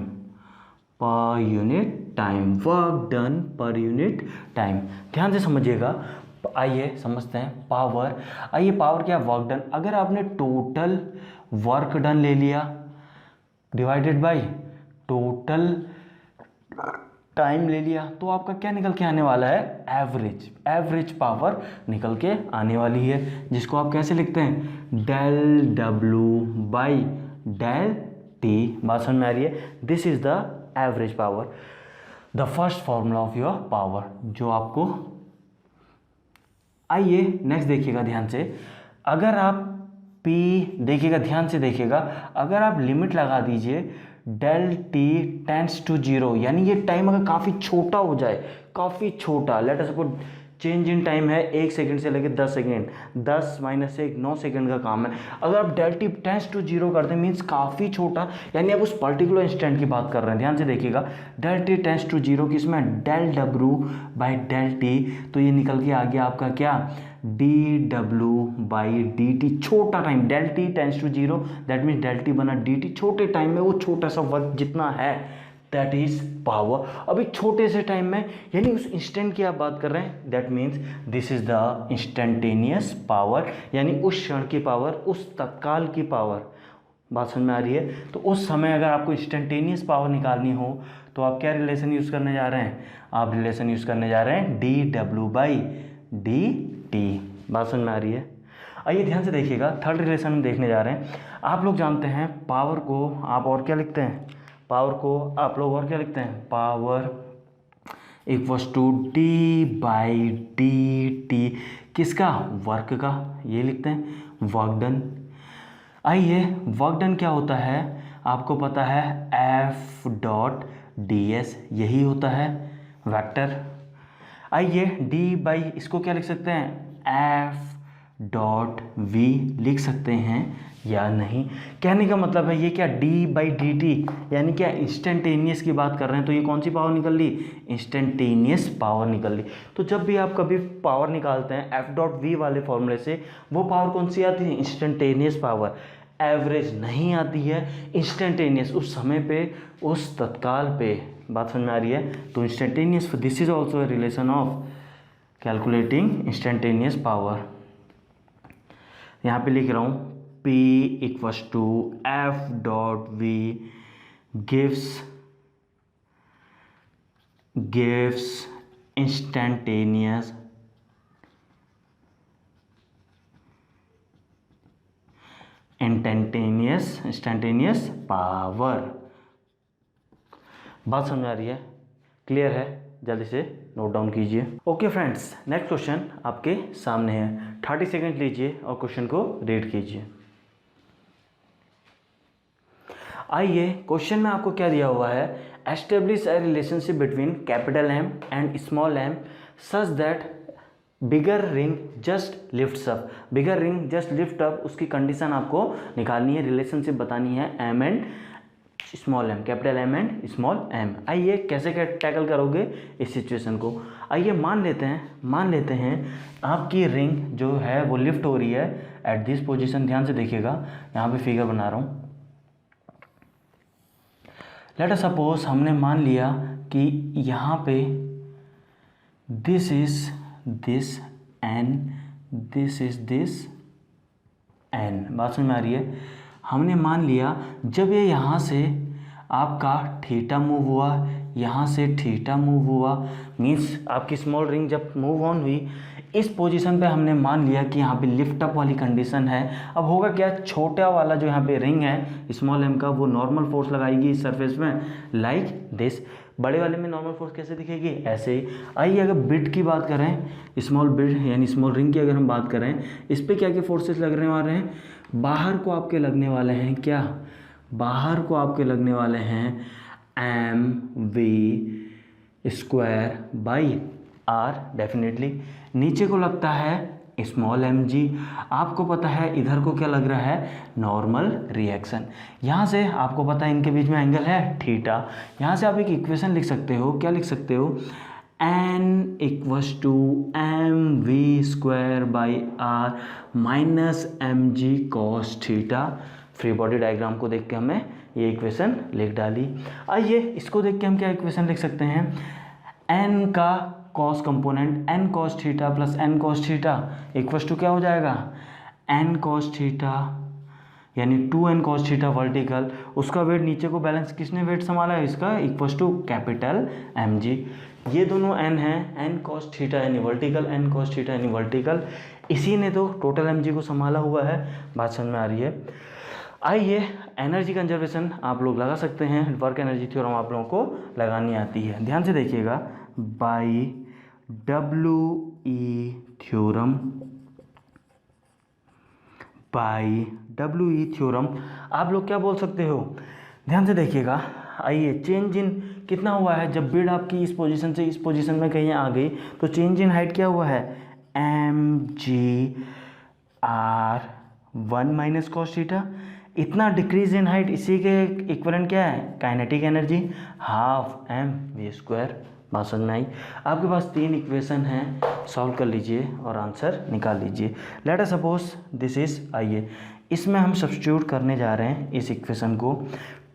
[SPEAKER 1] per unit time, work done per unit time. ध्यान से समझिएगा। आइए समझते हैं पावर। आइए पावर क्या, वर्क डन। अगर आपने टोटल वर्क डन ले लिया डिवाइडेड बाय टोटल टाइम ले लिया, तो आपका क्या निकल के आने वाला है, एवरेज पावर निकल के आने वाली है, जिसको आप कैसे लिखते हैं, डेल डब्ल्यू बाई डेल टी। बात समझ में आ रही है। This is the average power, the first formula of your power जो आपको। आइए नेक्स्ट देखिएगा ध्यान से। अगर आप P देखिएगा, ध्यान से देखिएगा, अगर आप लिमिट लगा दीजिए डेल टी टेंड्स टू 0, यानी ये टाइम अगर काफ़ी छोटा हो जाए, काफ़ी छोटा, late us suppose change in time है 1 सेकंड से लेकर 10 सेकंड, 10 माइनस 1 9 सेकंड का काम है। अगर आप del t tends to zero करते हैं मीन्स काफ़ी छोटा, यानी आप उस पर्टिकुलर इंस्टेंट की बात कर रहे हैं। ध्यान से देखिएगा, del t tends to zero किसमें, डेल डब्ल्यू बाई डेल टी, तो ये निकल के आ गया आपका क्या, डी डब्ल्यू बाई डी टी, छोटा time, del t tends to zero that means del t बना डी टी, छोटे टाइम में वो छोटा सा वर्क जितना है दैट इज पावर। अभी छोटे से टाइम में यानी उस इंस्टेंट की आप बात कर रहे हैं, that means this is the instantaneous power, यानी उस क्षण की पावर, उस तत्काल की पावर। बात समझ में आ रही है? तो उस समय अगर आपको इंस्टेंटेनियस पावर निकालनी हो तो आप क्या रिलेशन यूज़ करने जा रहे हैं, आप रिलेशन यूज़ करने जा रहे हैं डी डब्ल्यू बाई डी टी। बात समझ में आ रही है? आइए ध्यान से देखिएगा, थर्ड रिलेशन हम देखने जा रहे हैं। आप लोग जानते हैं पावर को आप और क्या लिखते हैं, पावर को आप लोग और क्या लिखते हैं, power equals to d by d t, किसका, वर्क का, ये लिखते हैं वर्क डन। आइए वर्क डन क्या होता है, आपको पता है एफ डॉट डी एस, यही होता है वेक्टर। आइए डी बाई इसको क्या लिख सकते हैं, एफ डॉट वी लिख सकते हैं या नहीं। कहने का मतलब है ये क्या, डी बाई डी टी यानी क्या, इंस्टेंटेनियस की बात कर रहे हैं, तो ये कौन सी पावर निकल ली, इंस्टेंटेनियस पावर निकल ली। तो जब भी आप कभी पावर निकालते हैं एफ डॉट वी वाले फॉर्मूले से, वो पावर कौन सी आती है, इंस्टेंटेनियस पावर, एवरेज नहीं आती है, इंस्टेंटेनियस, उस समय पे, उस तत्काल पे। बात समझ में आ रही है? तो instantaneous, this is also a relation of calculating instantaneous power. यहाँ पे लिख रहा हूँ P equals to f dot v gives instantaneous power. बात समझ आ रही है? क्लियर है? जल्दी से नोट डाउन कीजिए। ओके फ्रेंड्स, नेक्स्ट क्वेश्चन आपके सामने है, 30 सेकेंड लीजिए और क्वेश्चन को रीड कीजिए। आइए क्वेश्चन में आपको क्या दिया हुआ है, establish a relationship between capital m and small m such that bigger ring just lifts up, bigger ring just lift up, उसकी कंडीशन आपको निकालनी है, रिलेशनशिप बतानी है m and small m, capital m and small m. आइए कैसे tackle करोगे इस सिचुएशन को। आइए मान लेते हैं आपकी रिंग जो है वो लिफ्ट हो रही है एट दिस पोजीशन। ध्यान से देखिएगा, यहाँ पे फिगर बना रहा हूँ। लेट अस सपोज हमने मान लिया कि यहाँ पे this is this n, this is this n. बात समझ में आ रही है? हमने मान लिया जब ये यहाँ से आपका थीटा मूव हुआ, यहाँ से थीटा मूव हुआ, मीन्स आपकी स्मॉल रिंग जब मूव ऑन हुई, इस पोजीशन पे हमने मान लिया कि यहाँ पे लिफ्ट अप वाली कंडीशन है। अब होगा क्या, छोटा वाला जो यहाँ पे रिंग है स्मॉल एम का, वो नॉर्मल फोर्स लगाएगी इस सरफेस में लाइक दिस। बड़े वाले में नॉर्मल फोर्स कैसे दिखेगी, ऐसे ही। आइए अगर बिट की बात करें, स्मॉल बिट यानी स्मॉल रिंग की अगर हम बात करें, इस पर क्या क्या फोर्सेस लगने वाले हैं, बाहर को आपके लगने वाले हैं क्या, बाहर को आपके लगने वाले हैं m v square by r definitely. नीचे को लगता है स्मॉल एम जी, आपको पता है इधर को क्या लग रहा है, नॉर्मल रिएक्शन। यहाँ से आपको पता है इनके बीच में एंगल है थीटा। यहाँ से आप एक इक्वेशन लिख सकते हो, क्या लिख सकते हो, n equals to m v square by r minus m g cos theta. Free body diagram को देख के हमने ये इक्वेशन लिख डाली। आइए इसको देख के हम क्या इक्वेशन लिख सकते हैं, एन का cos component n cos theta plus n cos theta equals to क्या हो जाएगा, एन कॉस थीटा यानी 2n कॉस थीटा वर्टिकल, उसका वेट नीचे को बैलेंस किसने वेट संभाला है इसका, equals to capital m g. ये दोनों n हैं, एन कॉस थीटा यानी वर्टिकल, एन कॉस थीटा यानी वर्टिकल, इसी ने तो टोटल एम जी को संभाला हुआ है। बात समझ में आ रही है? आइए एनर्जी कंजर्वेशन आप लोग लगा सकते हैं, वर्क एनर्जी थ्योरम आप लोगों को लगानी आती है। ध्यान से देखिएगा, by W E theorem, by W E theorem आप लोग क्या बोल सकते हो, ध्यान से देखिएगा। आइए चेंज इन कितना हुआ है, जब बीड आपकी इस पोजीशन से इस पोजीशन में कहीं आ गई तो चेंज इन हाइट क्या हुआ है, mg/1 माइनस कॉस थीटा। इतना डिक्रीज इन हाइट, इसी के इक्विवेलेंट क्या है, काइनेटिक एनर्जी हाफ mv²। बात समझ में आई। आपके पास 3 इक्वेशन हैं, सॉल्व कर लीजिए और आंसर निकाल लीजिए। Late us suppose this is, आइए इसमें हम सब्स्टिट्यूट करने जा रहे हैं इस इक्वेशन को।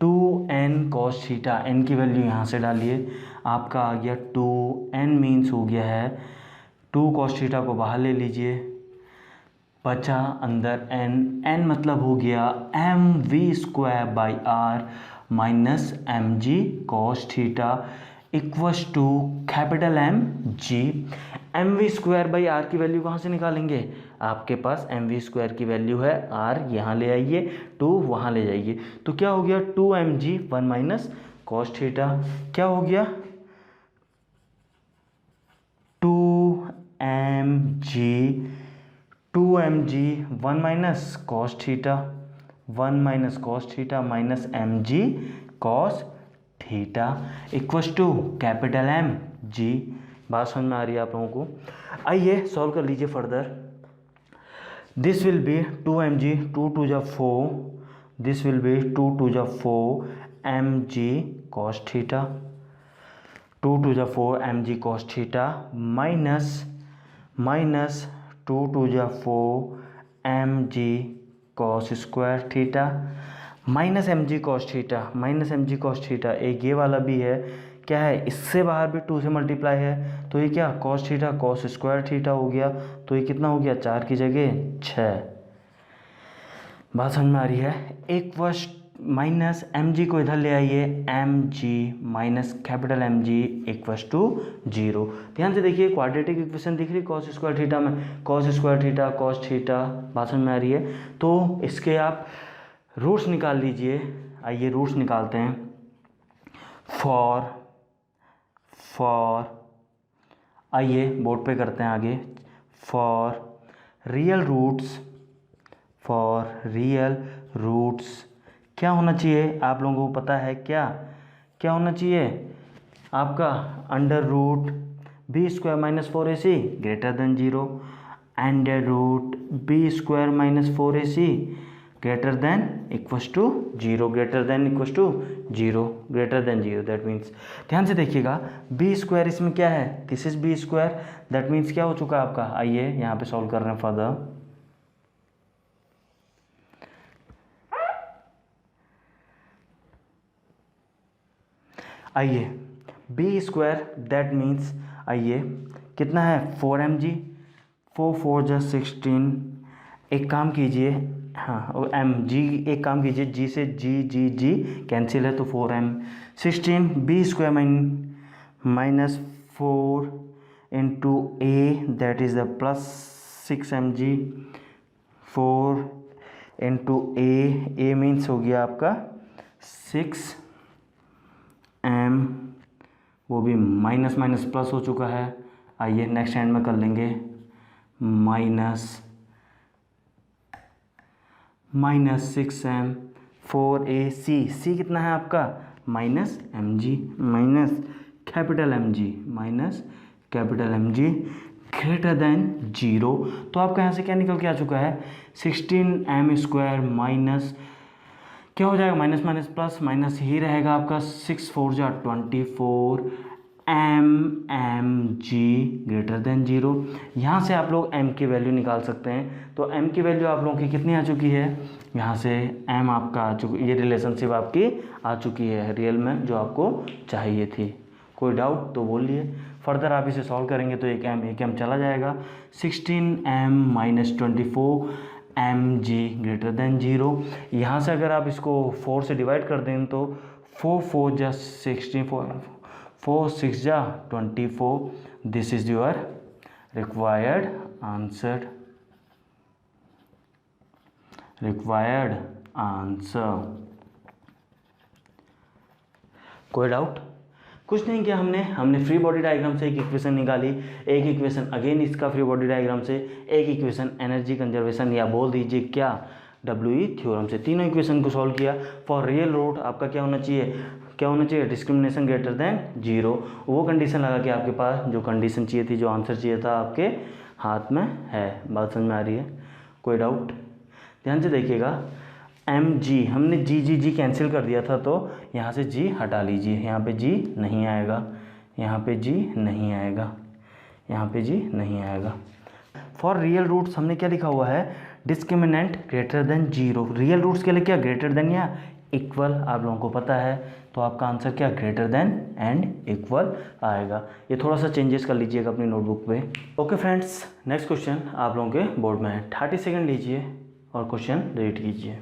[SPEAKER 1] 2n cos थीटा, n की वैल्यू यहाँ से डालिए, आपका आ गया 2n मीन्स हो गया है 2 cos थीटा को बाहर ले लीजिए, बचा अंदर n मतलब हो गया mv²/r minus mg cos theta equals to capital mg। mv²/r की वैल्यू कहाँ से निकालेंगे, आपके पास mv² की वैल्यू है, r यहाँ ले आइए, 2 वहाँ ले जाइए, तो क्या हो गया 2mg 1 माइनस cos थीटा, क्या हो गया 2mg 1 minus cos theta, 1 minus cos theta minus mg cos theta equals to capital mg। बात समझ में आ रही है आप लोगों को। आइए सॉल्व कर लीजिए further. This will be 2mg 2 2 जा 4, दिस विल बी 2 2 जा 4 mg cos थीटा, 2 2 जा 4 mg cos थीटा माइनस 2 2 जा 4 mg cos square theta minus mg cos theta, minus mg cos theta, एक ये वाला भी है, क्या है इससे बाहर भी 2 से मल्टीप्लाई है, तो ये क्या cos theta cos square theta हो गया, तो ये कितना हो गया 4 की जगह 6। बात समझ में आ रही है। एक वर्ष माइनस mg को इधर ले आइए, mg minus capital mg equals to 0। ध्यान से देखिए क्वाड्रेटिक इक्वेशन दिख रही cos स्क्वायर थीटा में, cos square theta cos theta, बात समझ में आ रही है। तो इसके आप रूट्स निकाल लीजिए। आइए रूट्स निकालते हैं। फॉर आइए बोर्ड पे करते हैं आगे। फॉर रियल रूट्स क्या होना चाहिए, आप लोगों को पता है क्या होना चाहिए आपका, under root b² minus 4ac greater than 0, under root b² minus 4ac greater than equals to 0, greater than equals to 0, greater than 0। That means ध्यान से देखिएगा b² इसमें क्या है, this is b², that means क्या हो चुका है आपका। आइए यहाँ पे सॉल्व कर रहे हैं फर्दर। आइए b² दैट मीन्स आइए कितना है 4mg, 4 4 जा 16, एक काम कीजिए, हाँ और mg एक काम कीजिए, g से g कैंसिल है तो 4m 16 b² minus 4 into a that is the plus 6mg 4 into a means हो गया आपका 6m, वो भी माइनस माइनस प्लस हो चुका है। आइए नेक्स्ट हैंड में कर लेंगे, माइनस 6m 4ac, c कितना है आपका minus mg minus capital mg greater than 0। तो आपका यहाँ से क्या निकल के आ चुका है 16m² माइनस क्या हो जाएगा, माइनस माइनस प्लस माइनस ही रहेगा आपका, 6 4 जा 24 mg ग्रेटर देन 0। यहाँ से आप लोग m की वैल्यू निकाल सकते हैं। तो m की वैल्यू आप लोगों की कितनी आ चुकी है, यहाँ से m आपका आ चुकी, ये रिलेशनशिप आपकी आ चुकी है रियल में जो आपको चाहिए थी। कोई डाउट तो बोलिए। फर्दर आप इसे सॉल्व करेंगे तो एक m चला जाएगा, 16m minus 24 mg greater than 0। यहाँ से अगर आप इसको 4 से डिवाइड कर दें तो 4 4 जा 16, 4 6 जा 24, this is your required answer. कोई डाउट? कुछ नहीं किया हमने फ्री बॉडी डायग्राम से एक इक्वेशन निकाली, एक इक्वेशन अगेन इसका फ्री बॉडी डायग्राम से, एक इक्वेशन एनर्जी कंजर्वेशन या बोल दीजिए क्या WE थ्योरम से, तीनों इक्वेशन को सॉल्व किया। फॉर रियल रूट आपका क्या होना चाहिए, क्या होना चाहिए, डिस्क्रिमिनेशन ग्रेटर देन 0। वो कंडीशन लगा कि आपके पास जो कंडीशन चाहिए थी, जो आंसर चाहिए था, आपके हाथ में है। बात समझ में आ रही है? कोई डाउट? ध्यान से देखिएगा, mg हमने g कैंसिल कर दिया था, तो यहाँ से g हटा लीजिए, यहाँ पे g नहीं आएगा, यहाँ पे g नहीं आएगा, यहाँ पे g नहीं आएगा। फॉर रियल रूट्स हमने क्या लिखा हुआ है, discriminant greater than 0। Real roots के लिए क्या, ग्रेटर देन या इक्वल, आप लोगों को पता है, तो आपका आंसर क्या, ग्रेटर देन एंड इक्वल आएगा। ये थोड़ा सा चेंजेस कर लीजिएगा अपनी नोटबुक पे। ओके फ्रेंड्स, नेक्स्ट क्वेश्चन आप लोगों के बोर्ड में है। 30 सेकेंड लीजिए और क्वेश्चन रीड कीजिए।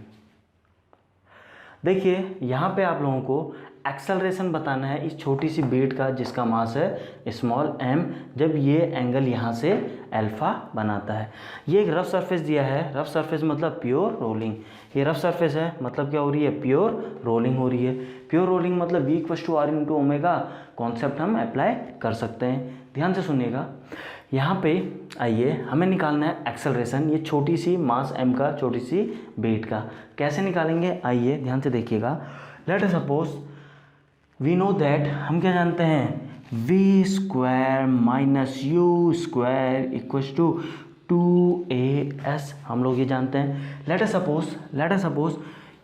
[SPEAKER 1] देखिए यहाँ पे आप लोगों को एक्सेलरेशन बताना है इस छोटी सी बीट का जिसका मास है स्मॉल m, जब ये एंगल यहाँ से अल्फा बनाता है। ये एक रफ सरफेस दिया है, रफ सरफेस मतलब प्योर रोलिंग। ये रफ सरफेस है मतलब क्या हो रही है, प्योर रोलिंग हो रही है। प्योर रोलिंग मतलब v = r × ओमेगा कॉन्सेप्ट हम अप्लाई कर सकते हैं। ध्यान से सुनिएगा, यहाँ पे आइए हमें निकालना है एक्सेलरेशन, ये छोटी सी मास m का, छोटी सी बीट का। कैसे निकालेंगे, आइए ध्यान से देखिएगा। Let us suppose we know that, हम क्या जानते हैं, v² - u² = 2as, हम लोग ये जानते हैं। लेट अस सपोज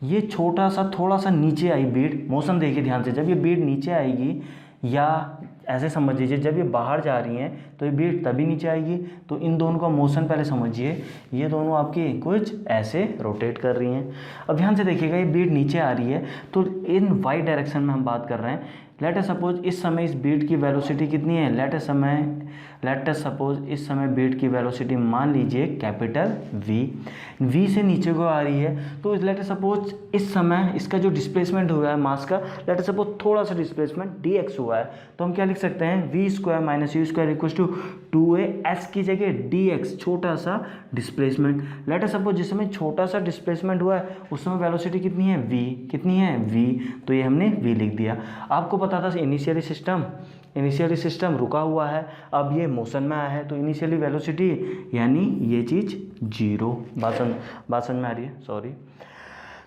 [SPEAKER 1] ये छोटा सा थोड़ा सा नीचे आई बीट, मोशन देखिए ध्यान से, जब ये बीट नीचे आएगी, या ऐसे समझ लीजिए जब ये बाहर जा रही हैं तो ये बीट तभी नीचे आएगी। तो इन दोनों का मोशन पहले समझिए, ये दोनों आपकी कुछ ऐसे रोटेट कर रही हैं। अब ध्यान से देखिएगा, ये बीट नीचे आ रही है तो इन वाई डायरेक्शन में हम बात कर रहे हैं। लेट अस सपोज इस समय इस बीट की वेलोसिटी कितनी है, लेट अस सपोज इस समय बीट की वेलोसिटी मान लीजिए कैपिटल v से नीचे को आ रही है। तो लेट अस सपोज इस समय इसका जो डिस्प्लेसमेंट हुआ है मास का, लेट अस सपोज थोड़ा सा डिस्प्लेसमेंट dx हुआ है, तो हम क्या लिख सकते हैं, v² - u² = 2as की जगह dx, छोटा सा डिस्प्लेसमेंट। लेट अस सपोज जिस समय छोटा सा डिस्प्लेसमेंट हुआ है उस समय वेलोसिटी कितनी है, v, कितनी है, v, तो ये हमने v लिख दिया। आपको पता था इनिशियली सिस्टम रुका हुआ है, अब ये मोशन में आया है, तो इनिशियली वेलोसिटी यानी ये चीज़ 0। बात समझ में आ रही है? सॉरी।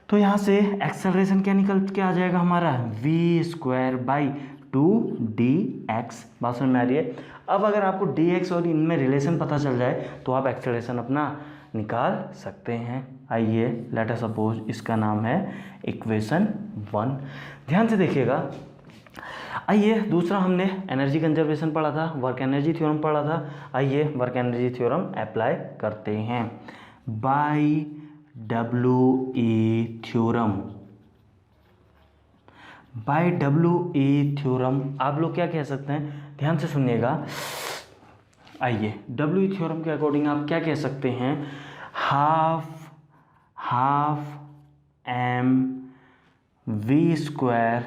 [SPEAKER 1] तो यहाँ से एक्सेलरेशन क्या निकल के आ जाएगा हमारा, v² / 2dx। बात समझ में आ रही है? अब अगर आपको dx और इनमें रिलेशन पता चल जाए तो आप एक्सेलरेशन अपना निकाल सकते हैं। आइए लेट अस सपोज इसका नाम है इक्वेशन 1। ध्यान से देखिएगा, आइए दूसरा हमने एनर्जी कंजर्वेशन पढ़ा था, वर्क एनर्जी थ्योरम पढ़ा था। आइए वर्क एनर्जी थ्योरम अप्लाई करते हैं। बाय डब्ल्यू ई थ्योरम आप लोग क्या कह सकते हैं, ध्यान से सुनिएगा। आइए डब्ल्यू ई थ्योरम के अकॉर्डिंग आप क्या कह सकते हैं, हाफ mv²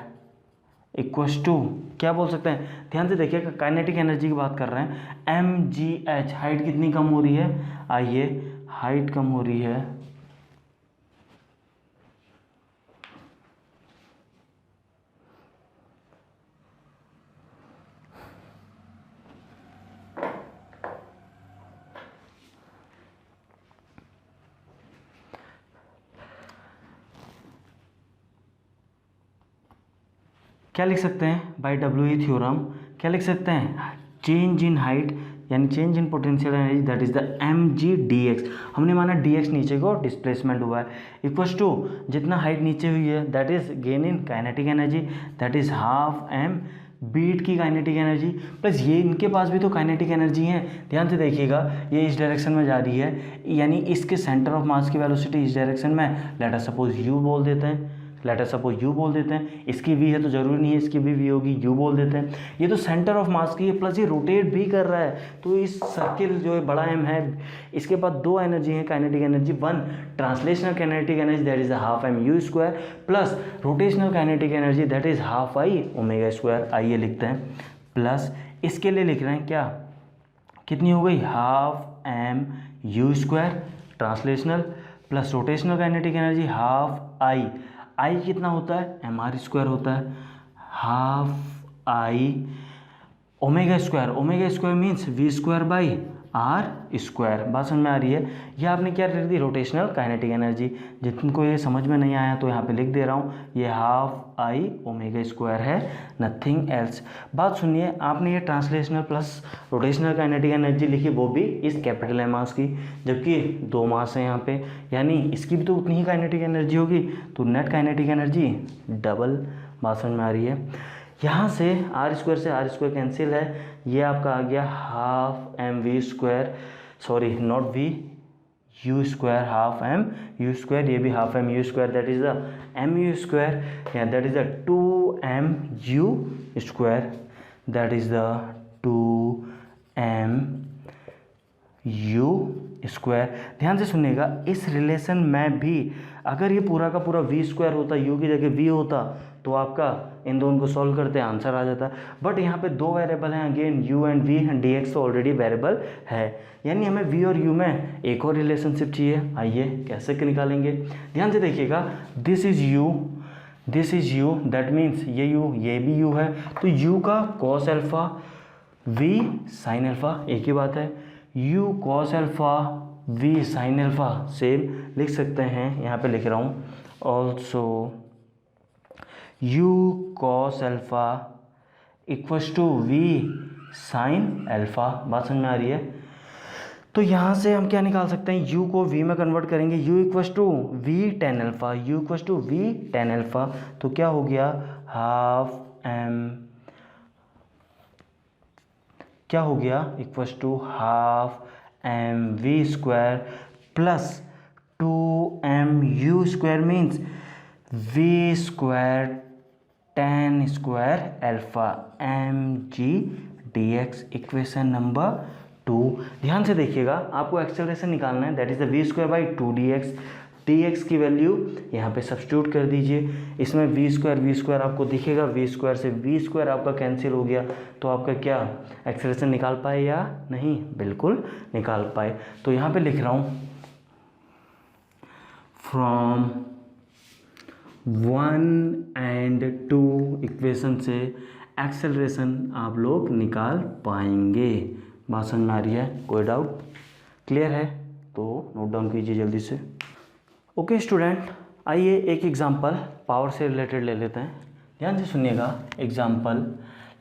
[SPEAKER 1] = क्या बोल सकते हैं, ध्यान से देखिए, काइनेटिक एनर्जी की बात कर रहे हैं, mgh। हाइट कितनी कम हो रही है, आइए हाइट कम हो रही है, क्या लिख सकते हैं, बाय डब्ल्यू ई थ्योरम क्या लिख सकते हैं, चेंज इन हाइट यानी change in potential energy that is the mg/dx। हमने माना dx नीचे को डिस्प्लेसमेंट हुआ है, इक्वल्स टू जितना हाइट नीचे हुई है that is gain in kinetic energy that is half m बीट की काइनेटिक एनर्जी प्लस ये इनके पास भी तो काइनेटिक एनर्जी है। ध्यान से देखिएगा, ये इस डायरेक्शन में जा रही है यानी इसके सेंटर ऑफ मास की वेलोसिटी इस डायरेक्शन में, लेट अस सपोज u बोल देते हैं, इसकी v है तो जरूरी नहीं है इसकी भी v होगी, u बोल देते हैं। ये तो सेंटर ऑफ मास की है प्लस ये रोटेट भी कर रहा है, तो इस सर्किल जो है बड़ा m है, इसके पास दो एनर्जी है kinetic energy, one translational kinetic energy that is half m u² plus rotational kinetic energy that is half i ω²। आइए लिखते हैं, प्लस इसके लिए लिख रहे हैं क्या, कितनी हो गई, half m u² translational plus rotational kinetic energy half i कितना होता है, mr² होता है, half i ω²। Means v² r square. बात समझ में आ रही है। ये आपने क्या लिख दी, रोटेशनल काइनेटिक एनर्जी। जिनको ये समझ में नहीं आया तो यहाँ पे लिख दे रहा हूँ, ये हाफ आई ओमेगा स्क्वायर है, नथिंग एल्स। बात सुनिए, आपने ये translational plus rotational kinetic energy लिखी, वो भी इस कैपिटल एम मास की, जबकि 2 मास है यहाँ पे, यानी इसकी भी तो उतनी ही काइनेटिक एनर्जी होगी, तो नेट काइनेटिक एनर्जी डबल। बात समझ में आ रही है। यहाँ से आर स्क्वायर से आर स्क्वायर कैंसिल है, ये आपका आ गया half m v square, sorry not v, u square, half m u square, ये भी half m u square, that is the m u square, या that is the 2m u square, that is the 2m u square. ध्यान से सुनिएगा, इस relation में भी अगर ये पूरा का पूरा वी स्क्वायर होता, यू की जगह वी होता, तो आपका इन दोनों को सॉल्व करते आंसर आ जाता। बट यहाँ पे 2 वेरिएबल हैं, again u and v, d x तो ऑलरेडी वेरिएबल है, यानी हमें वी और यू में एक और रिलेशनशिप चाहिए। आइए कैसे निकालेंगे, ध्यान से देखिएगा। This is u, this is u, that means ये यू, ये भी यू है, तो यू का cos alpha, v sine alpha, एक ही बात है। U cos alpha, v sine alpha, same लिख सकते हैं, यहाँ पे लिख रहा हूँ also u cos alpha equals to v sine alpha. बात समझ में आ रही है। तो यहाँ से हम क्या निकाल सकते हैं, u को v में कन्वर्ट करेंगे, u equals to v tan alpha, u equals to v tan alpha, तो क्या हो गया, हाफ एम, क्या हो गया, equals to half m v square plus 2m u square means v square tan square alpha m g d x, equation number 2। ध्यान से देखिएगा, आपको एक्सेलरेशन निकालना है, that is the v square by 2dx। dx की value यहाँ पे substitute कर दीजिए, इसमें वी स्क्वायर आपको दिखेगा, वी स्क्वायर से वी स्क्वायर आपका कैंसिल हो गया, तो आपका क्या एक्सेलरेशन निकाल पाए या नहीं, बिल्कुल निकाल पाए। तो यहाँ पे लिख रहा हूँ, फ्रॉम 1 and 2 इक्वेशन से एक्सेलरेशन आप लोग निकाल पाएंगे। बात समझ में आ रही है, कोई डाउट, क्लियर है तो नोट डाउन कीजिए जल्दी से। ओके स्टूडेंट, आइए एक एग्जांपल पावर से रिलेटेड ले लेते हैं। ध्यान से सुनिएगा, एग्जांपल,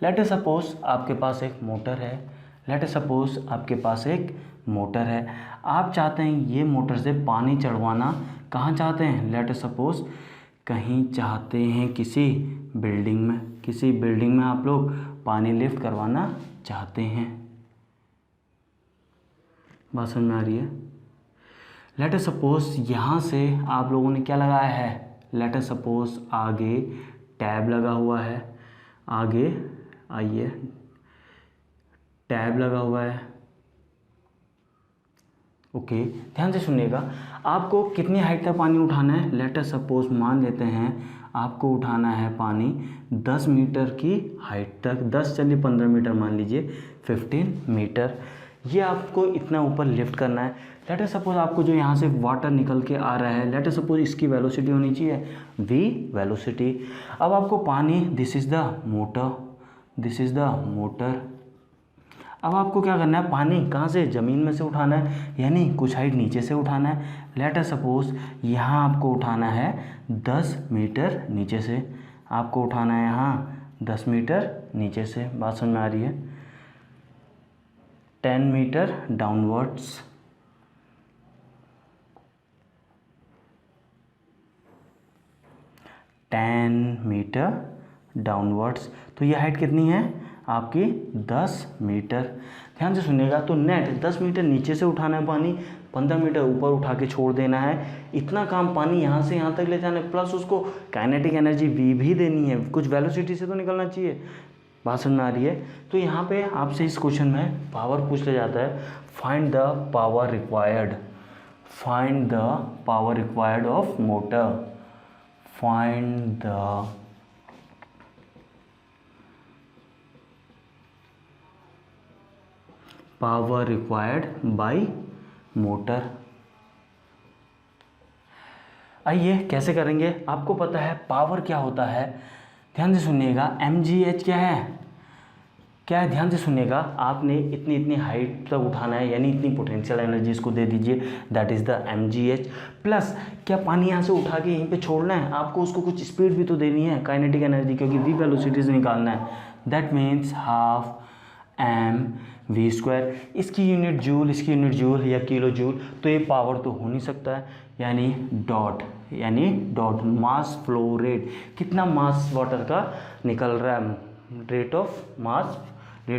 [SPEAKER 1] लेट अस सपोज आपके पास एक मोटर है, लेट अस सपोज आपके पास एक मोटर है, आप चाहते हैं ये मोटर से पानी चढ़वाना, कहाँ चाहते हैं, लेट अस सपोज कहीं चाहते हैं किसी बिल्डिंग में, किसी बिल्डिंग में आप लोग पानी लिफ्ट करवाना चाहते हैं। बात समझ में आ रही है। लेट अस सपोज यहाँ से आप लोगों ने क्या लगाया है, लेट अस सपोज आगे टैब लगा हुआ है, आगे आइए टैब लगा हुआ है। ओके, ध्यान से सुनिएगा, आपको कितनी हाइट तक पानी उठाना है, लेट अस सपोज मान लेते हैं आपको उठाना है पानी 10 मीटर की हाइट तक, 10 चलिए 15 मीटर मान लीजिए, 15 मीटर, ये आपको इतना ऊपर लिफ्ट करना है। लेट अस सपोज आपको जो यहाँ से वाटर निकल के आ रहा है, लेट अस सपोज इसकी वेलोसिटी होनी चाहिए v वेलोसिटी। अब आपको पानी, this is the motor, this is the motor, अब आपको क्या करना है, पानी कहाँ से, ज़मीन में से उठाना है, यानी कुछ हाइट नीचे से उठाना है। लेट अस सपोज यहाँ आपको उठाना है 10 मीटर नीचे से, आपको उठाना है यहाँ 10 मीटर नीचे से। बात समझ में आ रही है। 10 मीटर डाउनवर्ड्स, 10 मीटर डाउनवर्ड्स, तो ये हाइट कितनी है आपकी 10 मीटर। ध्यान से सुनिएगा, तो नेट 10 मीटर नीचे से उठाना है पानी, 15 मीटर ऊपर उठा के छोड़ देना है, इतना काम पानी यहाँ से यहाँ तक ले जाना है, प्लस उसको काइनेटिक एनर्जी वी भी देनी है, कुछ वेलोसिटी से तो निकलना चाहिए। बात समझ में आ रही है। तो यहाँ पे आपसे इस क्वेश्चन में पावर पूछ लिया जाता है, find the power required, find the power required of motor, find the power required by motor. आइए कैसे करेंगे, आपको पता है पावर क्या होता है, ध्यान से सुनिएगा, mgh क्या है, क्या है, ध्यान से सुनिएगा, आपने इतनी इतनी हाइट तक उठाना है, यानी इतनी पोटेंशियल एनर्जी इसको दे दीजिए, that is the mgh। Plus क्या पानी यहाँ से उठा के यहीं पे छोड़ना है, आपको उसको कुछ स्पीड भी तो देनी है, काइनेटिक एनर्जी, क्योंकि v वेलोसिटी से निकालना है, दैट मीन्स हाफ mv²। इसकी यूनिट जूल, इसकी यूनिट जूल या किलो जूल, तो ये पावर तो हो नहीं सकता है, यानी डॉट मास फ्लो रेट, कितना मास वाटर का निकल रहा है, रेट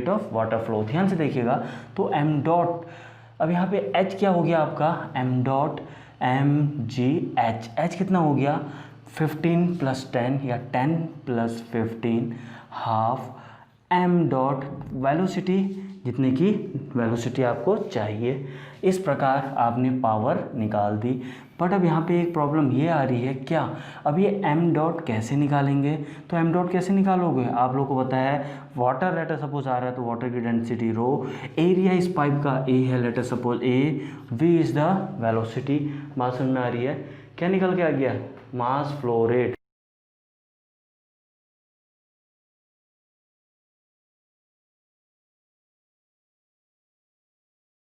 [SPEAKER 1] ऑफ वाटर फ्लो। ध्यान से देखिएगा, तो m डॉट, अब यहाँ पे h क्या हो गया आपका, m डॉट mgh, h कितना हो गया 15 + 10 या 10 + 15 हाफ m डॉट वेलोसिटी, जितने की वेलोसिटी आपको चाहिए। इस प्रकार आपने पावर निकाल दी। बट अब यहाँ पे एक प्रॉब्लम ये आ रही है, क्या अब ये m डॉट कैसे निकालेंगे, तो m डॉट कैसे निकालोगे, आप लोगों को पता है वाटर लेटर सपोज आ रहा है तो वाटर की डेंसिटी रो, एरिया इस पाइप का a है later suppose a, v is the velocity. बात समझ में आ रही है, क्या निकल के आ गया, मास फ्लो रेट।